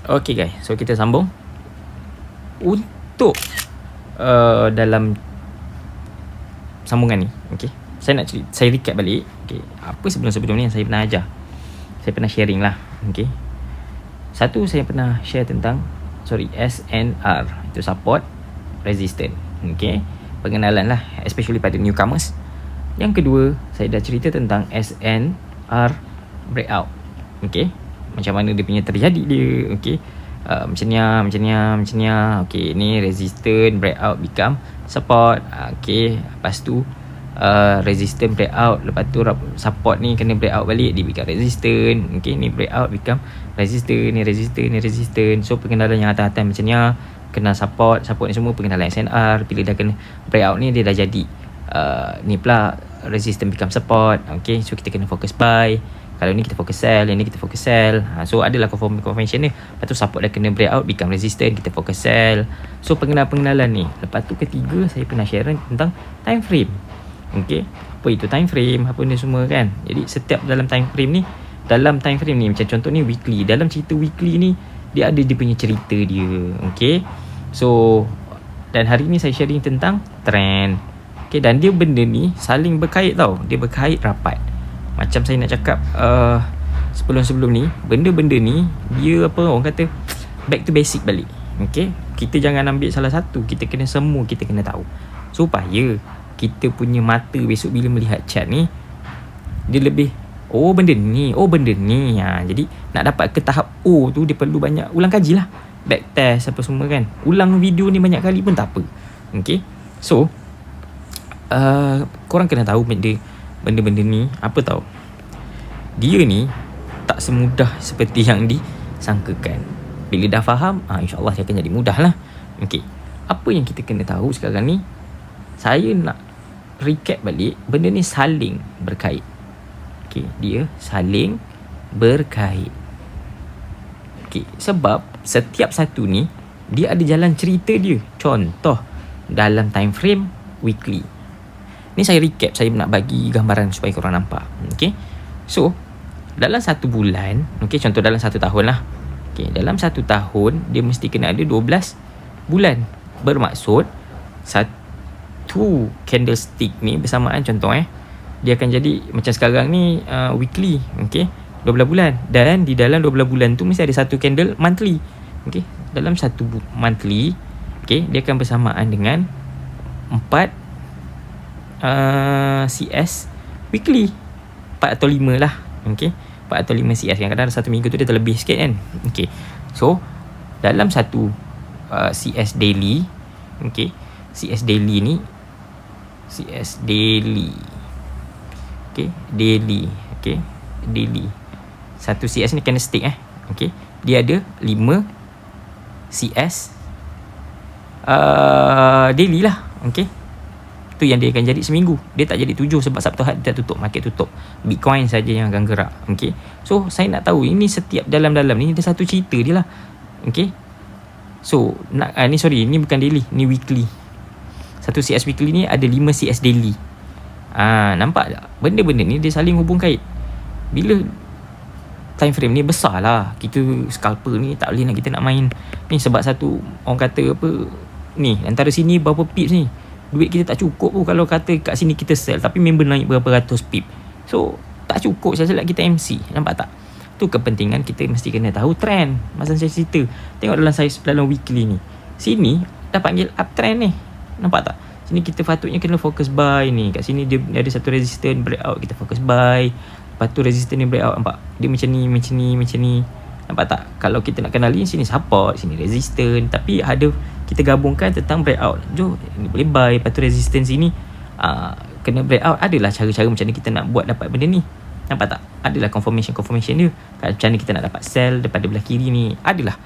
Okay guys, so kita sambung. Untuk dalam sambungan ni, okay, saya recap balik. Okay, apa sebelum ni yang saya pernah ajar, saya pernah sharing lah. Okay, satu, saya pernah share tentang SNR, itu support resistant. Okay, pengenalan lah, especially pada newcomers. Yang kedua, saya dah cerita tentang SNR breakout. Okay, macam mana dia punya terjadi dia. Okay, macam ni. Okay, ni resistant breakout become support. Okay, lepas tu resistant breakout, lepas tu support ni kena breakout balik, dia become resistant. Okay, ni breakout become resistant, ni resistant. So pengenalan yang atas-atas macam ni, kena support ni semua pengenalan SNR. Bila dah kena breakout ni, dia dah jadi ni pula resistant become support. Okay, so kita kena fokus buy. Kalau ni kita fokus sell, yang ni kita fokus sell. So adalah confirmation ni. Lepas tu support dah kena breakout become resistant, kita fokus sell. So pengenalan ni. Lepas tu ketiga, saya pernah share tentang time frame. Okay, apa itu time frame, apa ni semua kan. Jadi setiap dalam time frame ni, macam contoh ni weekly. Dalam cerita weekly ni, dia ada dia punya cerita dia. Okay, so dan hari ni saya sharing tentang trend. Okay, dan dia benda ni saling berkait tau. Dia berkait rapat. Macam saya nak cakap sebelum ni, benda-benda ni dia apa orang kata back to basic balik. Okay, kita jangan ambil salah satu, kita kena semua, kita kena tahu supaya kita punya mata besok bila melihat chart ni, dia lebih benda ni. Jadi nak dapat ke tahap O tu, dia perlu banyak ulang kaji lah, back test apa semua kan. Ulang video ni banyak kali pun tak apa. Okay, so korang kena tahu benda-benda ni apa tahu, dia ni tak semudah seperti yang disangkakan. Bila dah faham, insyaAllah dia akan jadi mudah lah. Okay, apa yang kita kena tahu sekarang ni, saya nak recap balik. Benda ni saling berkait. Okay, dia saling berkait. Okay, sebab setiap satu ni dia ada jalan cerita dia. Contoh dalam time frame weekly ni, saya recap, saya nak bagi gambaran supaya korang nampak. Okay, so dalam satu bulan, okay, contoh dalam satu tahun lah. Okay, dalam satu tahun dia mesti kena ada 12 bulan. Bermaksud satu candlestick ni bersamaan, contoh dia akan jadi macam sekarang ni weekly. Okay, 12 bulan. Dan di dalam 12 bulan tu mesti ada satu candle monthly. Okay, dalam satu monthly, okay, dia akan bersamaan dengan 4 CS weekly, 4 atau 5 lah. Okay, 4 atau 5 CS. Kadang-kadang satu minggu tu dia terlebih sikit kan. Okay, so dalam satu CS daily, okay, CS daily ni, CS daily, okay, daily, okay, daily, satu CS ni candlestick okay, dia ada 5 CS daily lah. Okay, tu yang dia akan jadi seminggu. Dia tak jadi 7 sebab Sabtu Ahad dia tutup, market tutup. Bitcoin saja yang akan gerak. Okay, so saya nak tahu ini setiap dalam-dalam ni ada satu cerita dia lah. Okay, so ni bukan daily, ni weekly. Satu CS weekly ni ada 5 CS daily. Nampak tak? Benda-benda ni dia saling hubung kait. Bila time frame ni besar lah, kita scalper ni tak boleh kita nak main ni. Sebab satu orang kata apa ni, antara sini berapa pips ni, duit kita tak cukup pun kalau kata kat sini kita sell, tapi member naik berapa ratus pip. So tak cukup saja kita MC. Nampak tak? Tu kepentingan kita mesti kena tahu trend. Masa saya cerita, tengok dalam weekly ni, sini dah panggil uptrend ni. Nampak tak? Sini kita patutnya kena fokus buy ni. Kat sini dia ada satu resistance breakout, kita fokus buy. Lepas tu resistance ni breakout, nampak? Dia macam ni. Nampak tak? Kalau kita nak kenali, sini support, sini resistance, tapi ada kita gabungkan tentang breakout. Jom, ni boleh buy. Lepas tu resistance ini kena breakout. Adalah cara-cara macam ni kita nak buat dapat benda ni. Nampak tak? Adalah confirmation dia. Macam ni kita nak dapat sell daripada belah kiri ni. Adalah.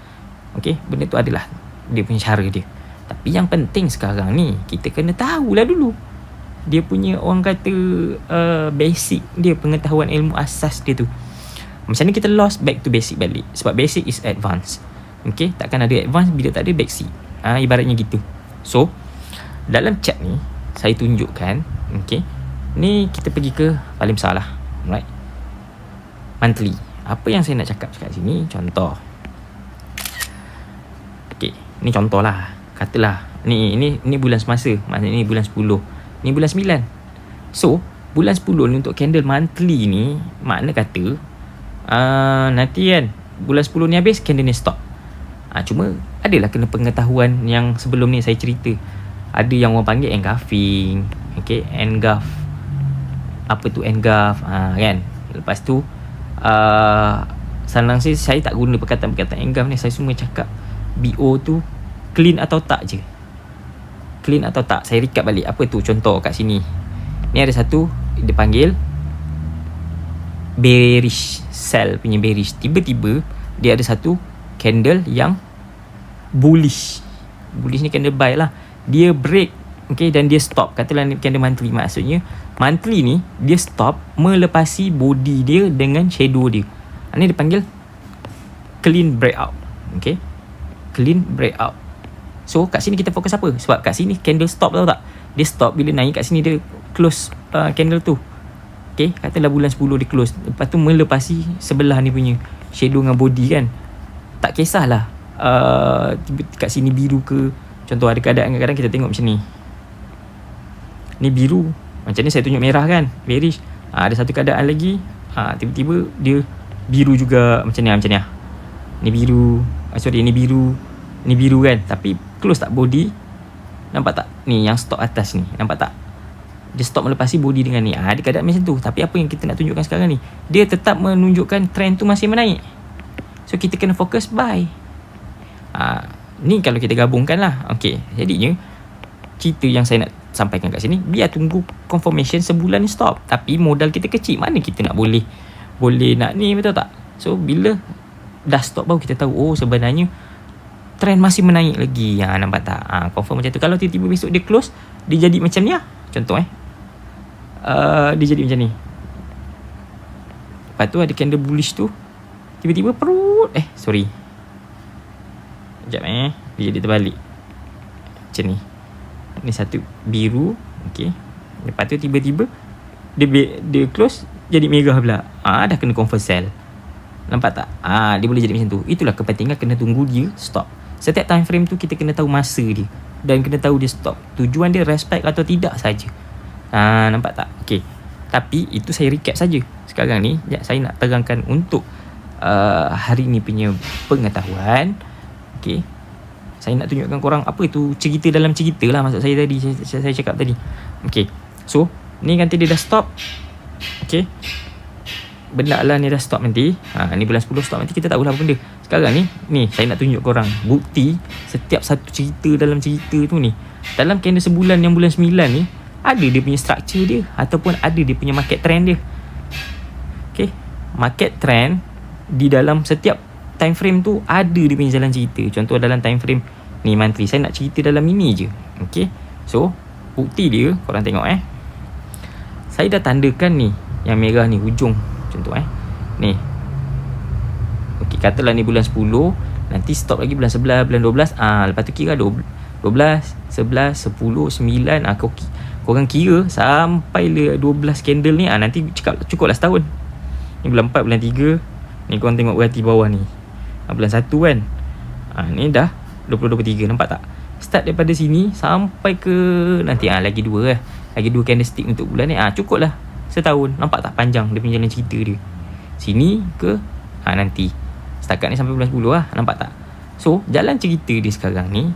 Okay, benda tu adalah dia punya cara dia. Tapi yang penting sekarang ni, kita kena tahulah dulu dia punya orang kata basic dia, pengetahuan ilmu asas dia tu. Macam ni kita lost back to basic balik. Sebab basic is advanced. Okay, takkan ada advance bila tak ada basic. Ibaratnya gitu. So dalam chat ni saya tunjukkan, okay, ni kita pergi ke paling besar lah, right, monthly. Apa yang saya nak cakap kat sini, contoh Ni contoh lah. Katalah ni bulan semasa, maksudnya ni bulan 10, ni bulan 9. So bulan 10 ni untuk candle monthly ni, makna kata nanti kan bulan 10 ni habis, candle ni stop. Cuma adalah kena pengetahuan yang sebelum ni saya cerita. Ada yang orang panggil engulfing, okay, engulf. Apa tu engulf, kan. Lepas tu senang saya tak guna perkataan-perkataan engulf ni. Saya semua cakap BO tu clean atau tak je. Clean atau tak. Saya recap balik. Apa tu contoh kat sini. Ni ada satu dia panggil bearish, sell punya bearish. Tiba-tiba dia ada satu candle yang bullish. Bullish ni candle buy lah. Dia break, okay, dan dia stop. Katalah ni candle monthly. Maksudnya monthly ni dia stop melepasi body dia dengan shadow dia. Ni dipanggil clean breakout. Okay, clean breakout. So kat sini kita fokus apa? Sebab kat sini candle stop, tahu tak? Dia stop bila naik. Kat sini dia close candle tu. Okay, katalah bulan 10 dia close. Lepas tu melepasi sebelah ni punya shadow dengan body kan. Tak kisahlah kat sini biru ke. Contoh ada keadaan kadang-kadang kita tengok macam ni. Ni biru. Macam ni saya tunjuk merah kan, bearish. Ada satu keadaan lagi, tiba-tiba dia biru juga macam ni. Macam ni ni biru. Sorry, ni biru. Ni biru kan, tapi close tak body. Nampak tak? Ni yang stop atas ni. Nampak tak? Dia stop melepasi body dengan ni. Ada keadaan macam tu. Tapi apa yang kita nak tunjukkan sekarang ni, dia tetap menunjukkan trend tu masih menaik. So kita kena fokus buy. Ni kalau kita gabungkan lah. Okay, jadinya cerita yang saya nak sampaikan kat sini, biar tunggu confirmation sebulan ni stop. Tapi modal kita kecil, mana kita nak boleh nak ni, betul tak? So bila dah stop baru kita tahu, oh sebenarnya trend masih menaik lagi. Nampak tak? Confirm macam tu. Kalau tiba-tiba besok dia close, dia jadi macam ni contoh dia jadi macam ni. Lepas tu ada candle bullish tu, tiba-tiba perut sekejap dia jadi terbalik macam ni. Ni satu biru, okay. Lepas tu tiba-tiba dia close jadi merah pula. Dah kena confirm sell. Nampak tak? Dia boleh jadi macam tu. Itulah kepentingan kena tunggu dia stop. Setiap time frame tu kita kena tahu masa dia dan kena tahu dia stop. Tujuan dia respect atau tidak saja. Nampak tak? Okay. Tapi itu saya recap saja. Sekarang ni saya nak terangkan untuk hari ni punya pengetahuan. Okay, saya nak tunjukkan korang apa itu cerita dalam cerita lah. Maksud saya tadi, saya cakap tadi. Okay, so ni nanti dia dah stop. Okay, benda lah ni dah stop nanti. Ni bulan 10 stop nanti, kita tahulah apa benda. Sekarang ni saya nak tunjuk korang bukti setiap satu cerita dalam cerita tu ni. Dalam candle sebulan yang bulan 9 ni, ada dia punya structure dia ataupun ada dia punya market trend dia. Okay, market trend di dalam setiap time frame tu ada dia punya jalan cerita. Contoh dalam time frame ni monthly, saya nak cerita dalam ini je. Okay, so bukti dia korang tengok saya dah tandakan ni yang merah ni hujung. Contoh ni. Okay, katalah ni bulan 10, nanti stop lagi bulan 11, bulan 12. Lepas tu kira 12, 11, 10, 9. Korang kira sampai 12 candle ni. Nanti cukup lah setahun. Ni bulan 4, bulan 3. Ni korang tengok berarti bawah ni bulan 1 kan. Ni dah 2023. Nampak tak? Start daripada sini sampai ke nanti lagi 2 lagi 2 candlestick untuk bulan ni. Cukup lah setahun. Nampak tak panjang dia punya jalan cerita dia. Sini ke nanti. Setakat ni sampai bulan 10 Nampak tak? So jalan cerita dia sekarang ni,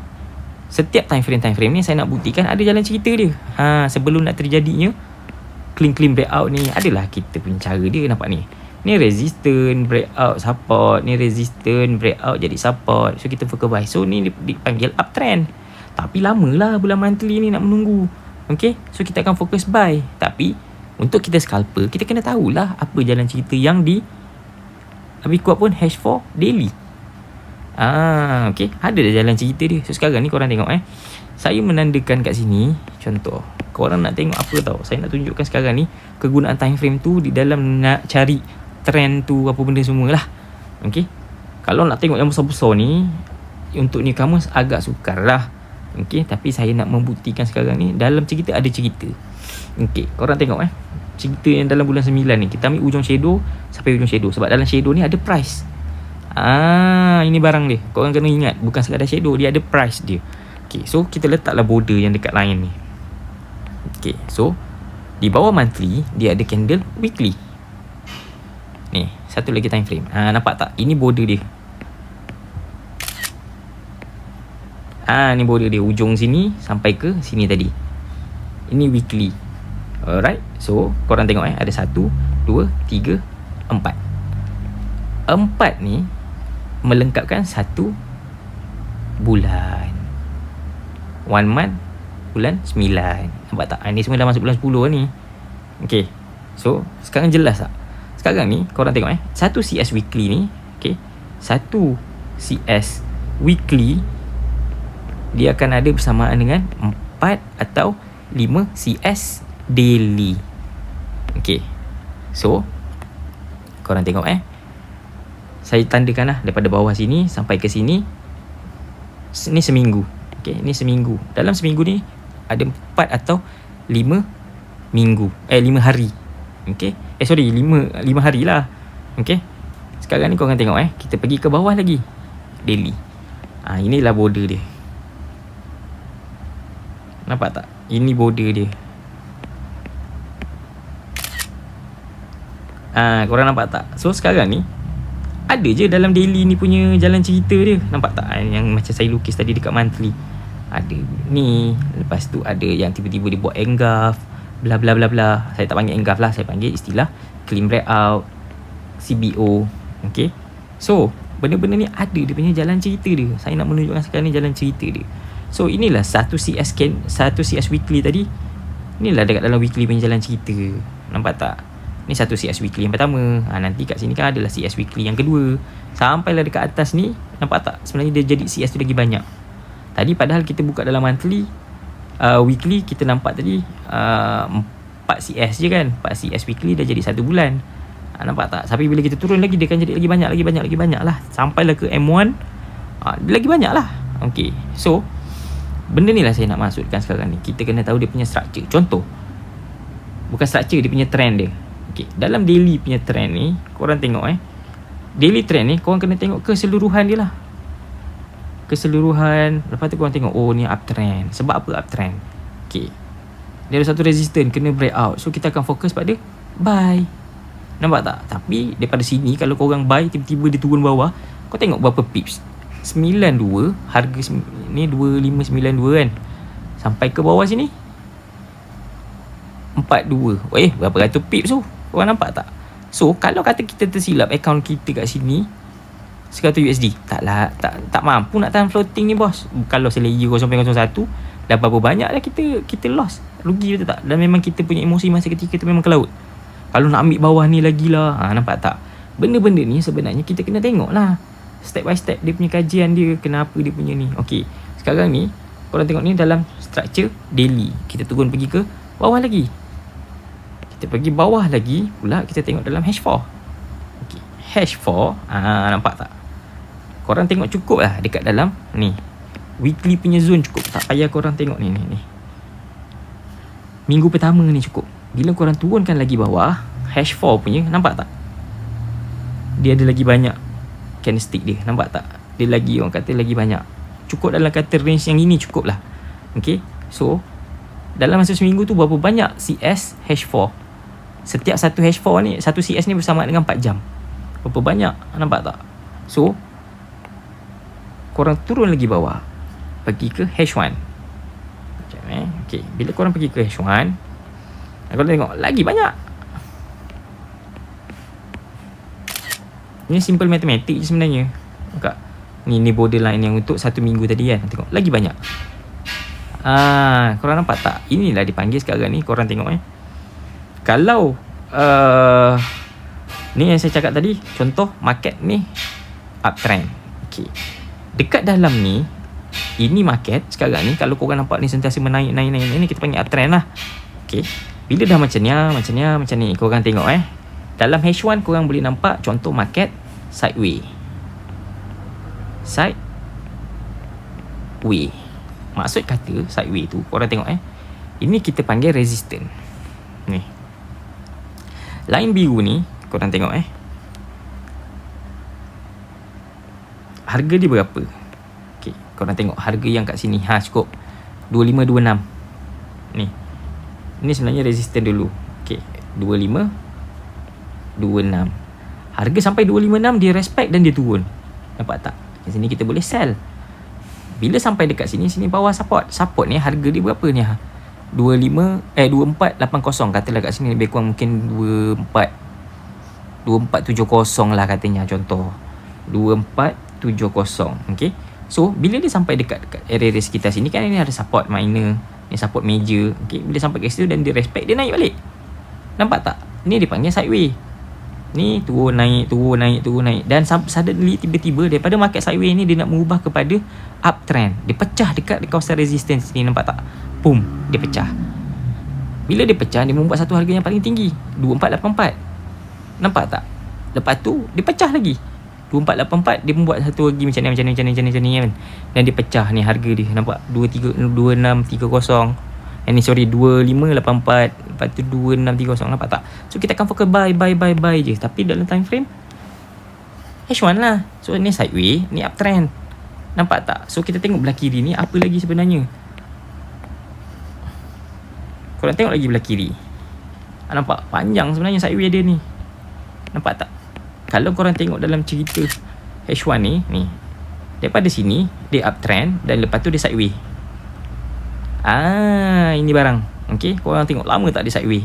setiap time frame ni saya nak buktikan ada jalan cerita dia. Sebelum nak terjadinya clean breakout ni, adalah kita punya cara dia. Nampak ni. Ni resistance, breakout, support. Ni resistance, breakout jadi support. So kita fokus buy. So ni dipanggil uptrend. Tapi lamalah bulan monthly ni nak menunggu. Okay, so kita akan fokus buy. Tapi untuk kita scalper, kita kena tahulah apa jalan cerita yang lebih kuat pun H4 daily. Okay, ada dah jalan cerita dia. So sekarang ni korang tengok saya menandakan kat sini. Contoh, korang nak tengok apa tau, saya nak tunjukkan sekarang ni kegunaan time frame tu di dalam nak cari trend tu, apa benda semua lah. Okay, kalau nak tengok yang besar-besar ni, untuk newcomers agak sukar lah. Okay, tapi saya nak membuktikan sekarang ni dalam cerita ada cerita. Okay, korang tengok cerita yang dalam bulan 9 ni, kita ambil ujung shadow sampai ujung shadow. Sebab dalam shadow ni ada price. Ini barang dia. Korang kena ingat, bukan sekadar shadow, dia ada price dia. Okay, so kita letaklah border yang dekat line ni. Okay, so di bawah monthly dia ada candle weekly. Ni, satu lagi time frame. Nampak tak? Ini border dia. Ni border dia, ujung sini sampai ke sini tadi. Ini weekly. Alright. So korang tengok ada 1, 2, 3, 4. 4 ni melengkapkan 1 bulan. 1 month, bulan 9. Nampak tak? Ini semua dah masuk bulan 10 ni. Okay, so sekarang jelas tak? Sekarang ni korang tengok 1 CS weekly ni, okay, 1 CS weekly dia akan ada bersamaan dengan 4 atau 5 CS daily. Okay, so korang tengok saya tandakan lah daripada bawah sini sampai ke sini. Ni seminggu. Okay, ni seminggu. Dalam seminggu ni ada 4 atau 5 minggu. 5 hari. Okay, sorry, 5 hari lah. Okay, sekarang ni korang tengok kita pergi ke bawah lagi, daily. Inilah border dia. Nampak tak? Ini border dia. Korang nampak tak? So sekarang ni ada je dalam daily ni punya jalan cerita dia. Nampak tak? Yang macam saya lukis tadi dekat monthly. Ada ni. Lepas tu ada yang tiba-tiba dia buat engulf, bla bla bla bla. Saya tak panggil engulf lah, saya panggil istilah clean breakout, CBO. Okay, so benda-benda ni ada dia punya jalan cerita dia. Saya nak menunjukkan sekarang ni jalan cerita dia. So inilah 1 CS weekly tadi. Inilah dekat dalam weekly punya jalan cerita. Nampak tak? Ni 1 CS weekly yang pertama. Nanti kat sini kan adalah CS weekly yang kedua. Sampailah dekat atas ni. Nampak tak? Sebenarnya dia jadi CS tu lagi banyak. Tadi padahal kita buka dalam monthly, weekly kita nampak tadi 4 CS je kan. 4 CS weekly dah jadi 1 bulan. Nampak tak? Tapi bila kita turun lagi, dia akan jadi lagi banyak lah. Sampailah ke M1, dia lagi banyak lah. Okay, so benda ni lah saya nak maksudkan sekarang ni. Kita kena tahu dia punya structure. Contoh, bukan structure, dia punya trend dia. Okay, dalam daily punya trend ni, korang tengok daily trend ni, korang kena tengok keseluruhan dia lah. Keseluruhan. Lepas tu korang tengok, oh ni uptrend. Sebab apa uptrend? Okay, dia ada satu resistance, kena breakout. So kita akan fokus pada buy. Nampak tak? Tapi daripada sini, kalau korang buy, tiba-tiba dia turun bawah, kau tengok berapa pips. 92, harga ni 2592 kan. Sampai ke bawah sini 42. Berapa ratus pips tu? Korang nampak tak? So kalau kata kita tersilap account kita kat sini 100 USD, tak mampu nak tahan floating ni bos. Kalau selayer 0.01 dah berapa banyak dah kita loss, rugi betul tak? Dan memang kita punya emosi masa ketika tu memang ke laut. Kalau nak ambil bawah ni lagi lah. Nampak tak? Benda-benda ni sebenarnya kita kena tengok lah, step by step dia punya kajian dia, kenapa dia punya ni. Okay, sekarang ni korang tengok ni dalam structure daily. Kita turun pergi ke bawah lagi. Kita pergi bawah lagi pula, kita tengok dalam H4. Okay, H4, nampak tak? Korang tengok cukup lah dekat dalam ni weekly punya zone, cukup. Tak payah korang tengok ni. Minggu pertama ni cukup. Bila korang turunkan lagi bawah, H4 punya, nampak tak? Dia ada lagi banyak candlestick dia, nampak tak? Dia lagi, orang kata lagi banyak. Cukup dalam kata range yang ini, cukup lah. Okay, so dalam masa seminggu tu berapa banyak CS H4? Setiap satu H4 ni, satu CS ni bersama dengan 4 jam. Berapa banyak, nampak tak? So korang turun lagi bawah, pergi ke H1. Okay, bila korang pergi ke H1, korang tengok lagi banyak. Ini simple matematik je sebenarnya. Nampak? Ni borderline yang untuk 1 minggu tadi kan. Tengok lagi banyak. Korang nampak tak? Inilah dipanggil sekarang ni. Korang tengok kalau ni yang saya cakap tadi, contoh market ni uptrend. Okay, dekat dalam ni, ini market sekarang ni, kalau korang nampak ni sentiasa menaik ni, kita panggil uptrend lah. Okay, bila dah macam ni, korang tengok dalam H1 korang boleh nampak contoh market sideway. Maksud kata sideway tu, korang tengok ini kita panggil resistance. Ni line biru ni, korang tengok harga dia berapa? Okay, korang tengok harga yang kat sini. Cukup 2526 ni. Ini sebenarnya resisten dulu. Okay, 2526. Harga sampai 256 dia respect dan dia turun. Nampak tak? Kat sini kita boleh sell. Bila sampai dekat sini bawah support. Support ni harga dia berapa ni? 2480. Katalah kat sini lebih kurang mungkin 2470 lah katanya, contoh 2470. Okay, so bila dia sampai dekat area sekitar sini kan, ini ada support minor, ni support major. Okay, bila sampai ke situ dan dia respect, dia naik balik. Nampak tak? Ni dipanggil sideway. Ni turun naik, turun naik, turun naik. Dan suddenly tiba-tiba daripada market sideway ni dia nak mengubah kepada uptrend. Dia pecah dekat kawasan resistance ni, nampak tak? Boom, dia pecah. Bila dia pecah, dia membuat satu harga yang paling tinggi, 2484. Nampak tak? Lepas tu dia pecah lagi 2484, dia membuat satu lagi macam ni kan. Dan dia pecah ni harga dia. Nampak? 2630. Ni sorry 2584. Lepas tu 2630. Nampak tak? So kita akan fokus buy je. Tapi dalam time frame H1 lah. So ni sideway, ni uptrend. Nampak tak? So kita tengok belah kiri ni apa lagi sebenarnya. Korang tengok lagi belah kiri. Nampak? Panjang sebenarnya sideway dia ni. Nampak tak? Kalau korang tengok dalam cerita H1 ni, daripada sini dia uptrend dan lepas tu dia sideway. Ini barang. Okay, korang tengok lama tak dia sideway.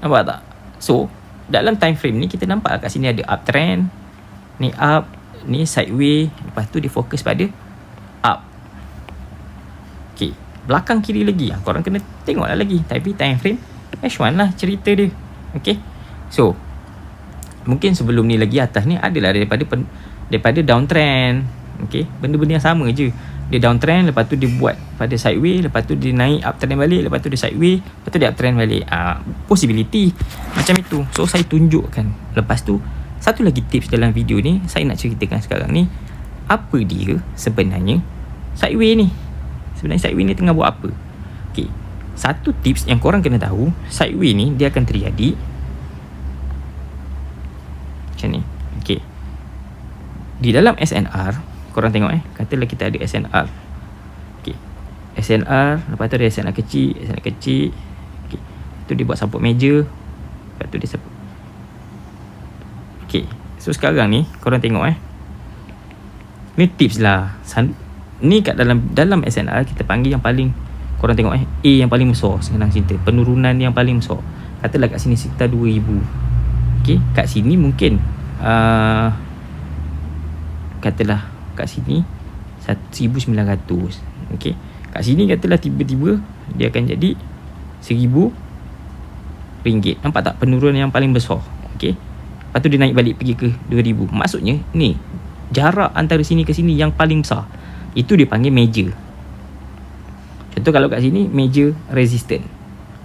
Nampak tak? So dalam time frame ni kita nampak kat sini ada uptrend, ni up, ni sideway, lepas tu dia fokus pada up. Okay, belakang kiri lagi korang kena tengok lah lagi. Tapi time frame H1 lah cerita dia. Okay, so mungkin sebelum ni lagi atas ni adalah daripada downtrend. Okay, benda-benda yang sama je. Dia downtrend, lepas tu dia buat pada sideway, lepas tu dia naik uptrend balik, lepas tu dia sideway, lepas tu dia uptrend balik. Possibility macam itu. So saya tunjukkan. Lepas tu satu lagi tips dalam video ni saya nak ceritakan sekarang ni, apa dia sebenarnya sideway ni. Sebenarnya sideway ni tengah buat apa? Okay, satu tips yang korang kena tahu, sideway ni dia akan terjadi macam ni. Okay, di dalam SNR korang tengok katalah kita ada SNR. Okay, SNR, lepas tu ada SNR kecil. Okay, tu dia buat support major, lepas tu dia support. Okay, so sekarang ni korang tengok ni tips lah. Ni kat dalam SNR kita panggil yang paling, korang tengok A yang paling besar, senang cerita, penurunan yang paling besar. Katalah kat sini sekitar 2000. Okay, kat sini mungkin katalah kat sini 1900. Okay, kat sini katalah tiba-tiba dia akan jadi RM1000. Nampak tak penurunan yang paling besar? Okay, lepas tu dia naik balik pergi ke 2000. Maksudnya ni jarak antara sini ke sini yang paling besar, itu dipanggil major. Contoh kalau kat sini major resistance,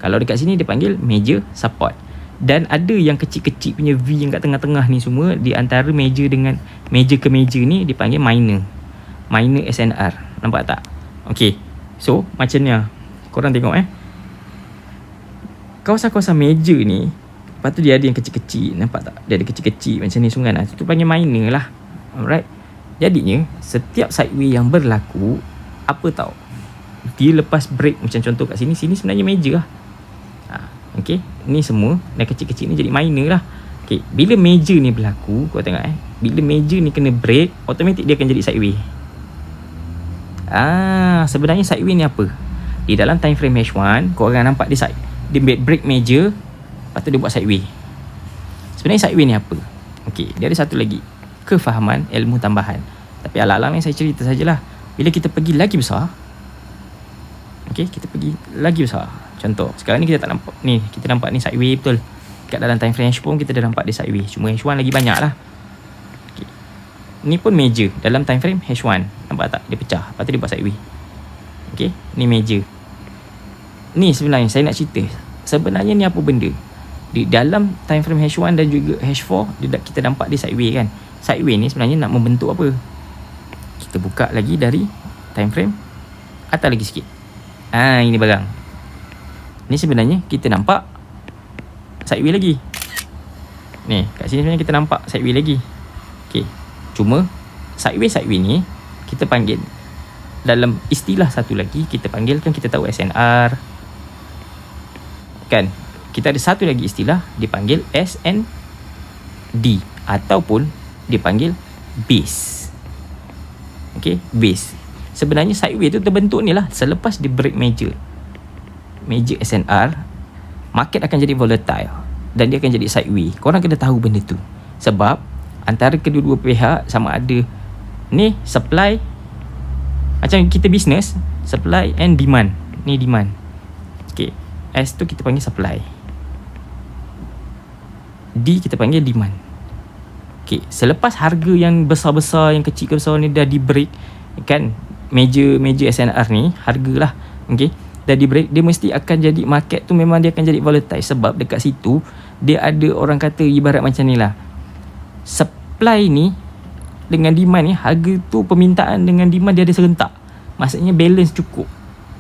kalau dekat sini dia panggil major support. Dan ada yang kecil-kecil punya V yang kat tengah-tengah ni semua, di antara major dengan major ke major ni dipanggil minor SNR. Nampak tak? Okay, so macamnya korang tengok kawasan-kawasan major ni, lepas tu dia ada yang kecil-kecil. Nampak tak? Dia ada kecil-kecil macam ni semua kan. Itu panggil minor lah. Alright, jadinya setiap sideway yang berlaku, apa tau, dia lepas break macam contoh kat sini sebenarnya major lah. Okay, ni semua dan kecil-kecil ni jadi minor lah. Okay, bila major ni berlaku, kau tengok bila major ni kena break, automatik dia akan jadi sideway. Sebenarnya sideway ni apa? Di dalam time frame H1, kau akan nampak dia break major, lepas tu dia buat sideway. Sebenarnya sideway ni apa? Okay, dia ada satu lagi kefahaman ilmu tambahan, tapi ala-ala yang saya cerita sajalah. Bila kita pergi lagi besar, okay, kita pergi lagi besar. Contoh, sekarang ni kita tak nampak ni, kita nampak ni sideway betul. Kat dalam time frame H pun kita dah nampak dia sideway, cuma H1 lagi banyak lah. Okay, ni pun major dalam time frame H1. Nampak tak? Dia pecah, lepas tu dia buat sideway. Okay, ni major. Ni sebenarnya saya nak cerita, sebenarnya ni apa benda. Di dalam time frame H1 dan juga H4 kita nampak dia sideway kan. Sideway ni sebenarnya nak membentuk apa? Kita buka lagi dari time frame atas lagi sikit. Ini barang. Ni sebenarnya kita nampak sideway lagi. Ni kat sini sebenarnya kita nampak sideway lagi. Okay, cuma Sideway ni kita panggil dalam istilah satu lagi, kita panggil, kan kita tahu SNR kan, kita ada satu lagi istilah dipanggil SND ataupun dipanggil base. Okay, base. Sebenarnya sideway tu terbentuk ni lah selepas dia break major SNR, market akan jadi volatile dan dia akan jadi sideway. Korang kena tahu benda tu, sebab antara kedua-dua pihak sama ada ni supply, macam kita business, supply and demand. Ni demand. Okay, S tu kita panggil supply, D kita panggil demand. Okay, selepas harga yang besar-besar, yang kecil ke besar ni dah di break kan, major SNR ni harga lah, okay, dah di break, dia mesti akan jadi, market tu memang dia akan jadi volatile. Sebab dekat situ dia ada, orang kata ibarat macam ni lah, supply ni dengan demand ni, harga tu permintaan dengan demand dia ada serentak, maksudnya balance cukup.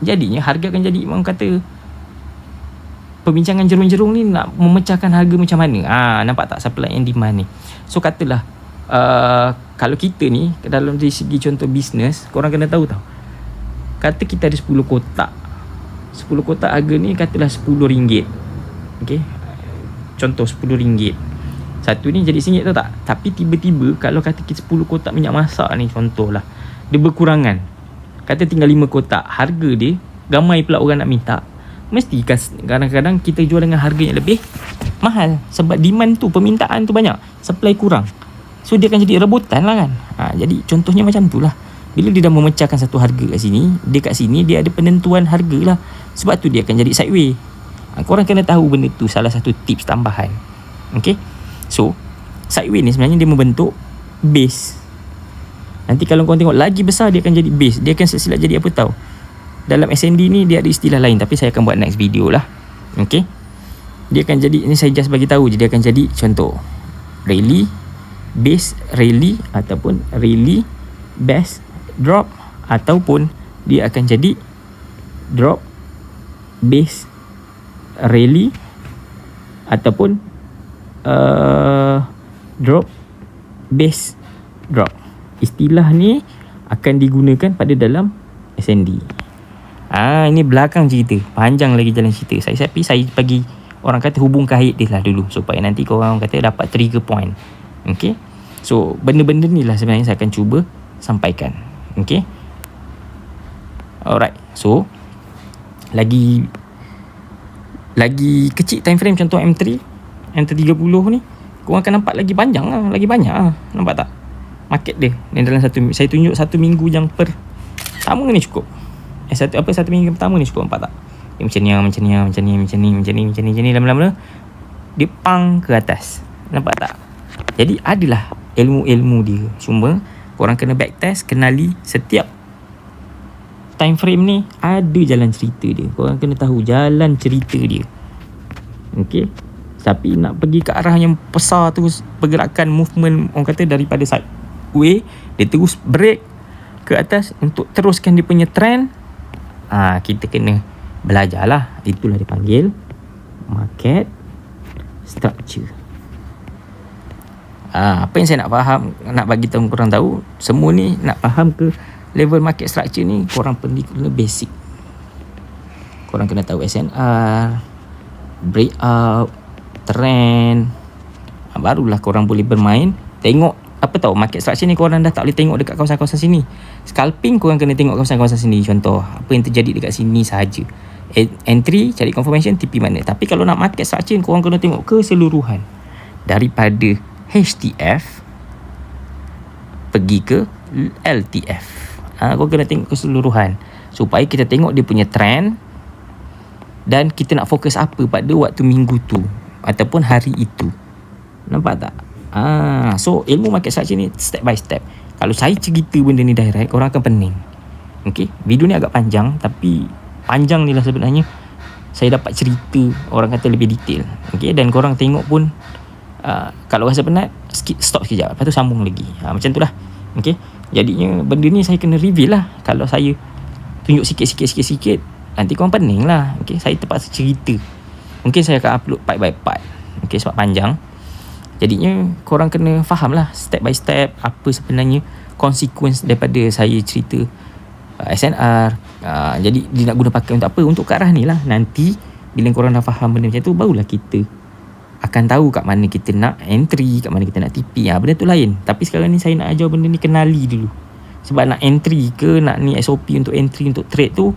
Jadinya harga akan jadi, orang kata perbincangan jerung-jerung ni nak memecahkan harga macam mana. Nampak tak supply and demand ni. So katalah kalau kita ni dalam dari segi contoh bisnes, korang kena tahu tau, kata kita ada 10 kotak harga ni katalah RM10. Okay, contoh RM10 satu ni jadi RM1 tau tak. Tapi tiba-tiba kalau kata kita 10 kotak minyak masak ni contohlah, dia berkurangan, kata tinggal 5 kotak, harga dia ramai pula orang nak minta, mesti kadang-kadang kita jual dengan harga yang lebih mahal. Sebab demand tu, permintaan tu banyak, supply kurang. So dia akan jadi rebutan lah kan. Jadi contohnya macam tu lah. Bila dia dah memecahkan satu harga kat sini, dia kat sini dia ada penentuan harga lah. Sebab tu dia akan jadi sideway. Korang kena tahu benda tu, salah satu tips tambahan. Okay, so sideway ni sebenarnya dia membentuk base. Nanti kalau korang tengok lagi besar, dia akan jadi base. Dia akan silap jadi apa tahu, dalam SND ni dia ada istilah lain, tapi saya akan buat next video lah. Okay, dia akan jadi, ini saya just bagi tahu je, dia akan jadi contoh rally base rally, ataupun rally base drop, ataupun dia akan jadi drop base rally, ataupun drop base drop. Istilah ni akan digunakan pada dalam SND. Ini belakang cerita, panjang lagi jalan cerita. Saya bagi orang kata hubung kait dia lah dulu, supaya nanti korang kata dapat trigger point. Okay, so benda-benda ni lah sebenarnya saya akan cuba sampaikan. Okay, alright. So lagi kecil time frame, contoh M3 M330 ni, korang akan nampak lagi panjang lah, lagi banyak lah. Nampak tak market dia ni dalam saya tunjuk 1 minggu yang pertama ni cukup. Satu minggu pertama ni cukup. Nampak tak? Dia macam ni, lama-lama dia pang ke atas. Nampak tak? Jadi adalah ilmu-ilmu dia. Cuma korang kena backtest, kenali setiap time frame ni ada jalan cerita dia. Korang kena tahu jalan cerita dia. Okay, tapi nak pergi ke arah yang besar tu, pergerakan movement orang kata daripada sideway, dia terus break ke atas untuk teruskan dia punya trend, kita kena belajar lah. Itulah dipanggil market structure. Apa yang saya nak faham, nak bagi tahu korang tahu, semua ni nak faham ke level market structure ni, korang perlu kena basic. Korang kena tahu SNR, breakout, trend, barulah korang boleh bermain. Tengok apa tahu market structure ni korang dah tak boleh tengok dekat kawasan-kawasan sini. Scalping korang kena tengok kawasan-kawasan sini, contoh apa yang terjadi dekat sini sahaja. Entry, cari confirmation, TP mana. Tapi kalau nak market structure, korang kena tengok keseluruhan daripada HTF pergi ke LTF. Korang kena tengok keseluruhan supaya kita tengok dia punya trend, dan kita nak fokus apa pada waktu minggu tu ataupun hari itu. Nampak tak? So ilmu market structure ni step by step. Kalau saya cerita benda ni direct, korang akan pening. Okay, video ni agak panjang, tapi panjang ni lah sebenarnya saya dapat cerita orang kata lebih detail. Okay, dan korang tengok pun kalau rasa penat, stop sekejap, lepas tu sambung lagi. Macam tu lah. Okay, jadinya benda ni saya kena reveal lah. Kalau saya tunjuk sikit, nanti korang pening lah. Okay, saya terpaksa cerita. Mungkin saya akan upload part by part. Okay, sebab panjang. Jadinya korang kena faham lah step by step apa sebenarnya consequence daripada saya cerita SNR. Jadi dia nak guna pakai untuk apa? Untuk ke arah ni lah. Nanti bila korang dah faham benda macam tu, barulah kita akan tahu kat mana kita nak entry, kat mana kita nak TP. Benda tu lain. Tapi sekarang ni saya nak ajar benda ni, kenali dulu. Sebab nak entry ke, nak ni SOP untuk entry untuk trade tu,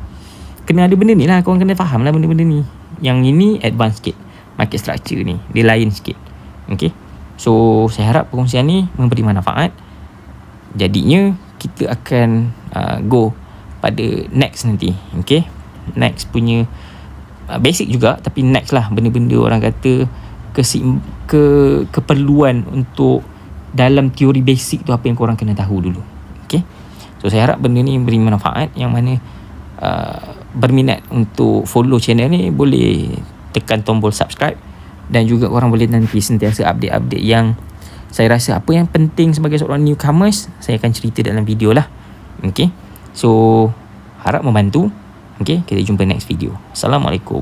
kena ada benda ni lah. Korang kena faham lah benda-benda ni. Yang ini advance sikit. Market structure ni dia lain sikit. Okay, so saya harap perkongsian ni memberi manfaat. Jadinya kita akan go pada next nanti. Okay, next punya basic juga, tapi next lah benda-benda orang kata keperluan untuk dalam teori basic tu, apa yang korang kena tahu dulu. Okay, so saya harap benda ni beri manfaat. Yang mana berminat untuk follow channel ni, boleh tekan tombol subscribe. Dan juga korang boleh nanti sentiasa update-update yang saya rasa apa yang penting sebagai seorang newcomers, saya akan cerita dalam video lah. Okay, so harap membantu. Okay, kita jumpa next video. Assalamualaikum.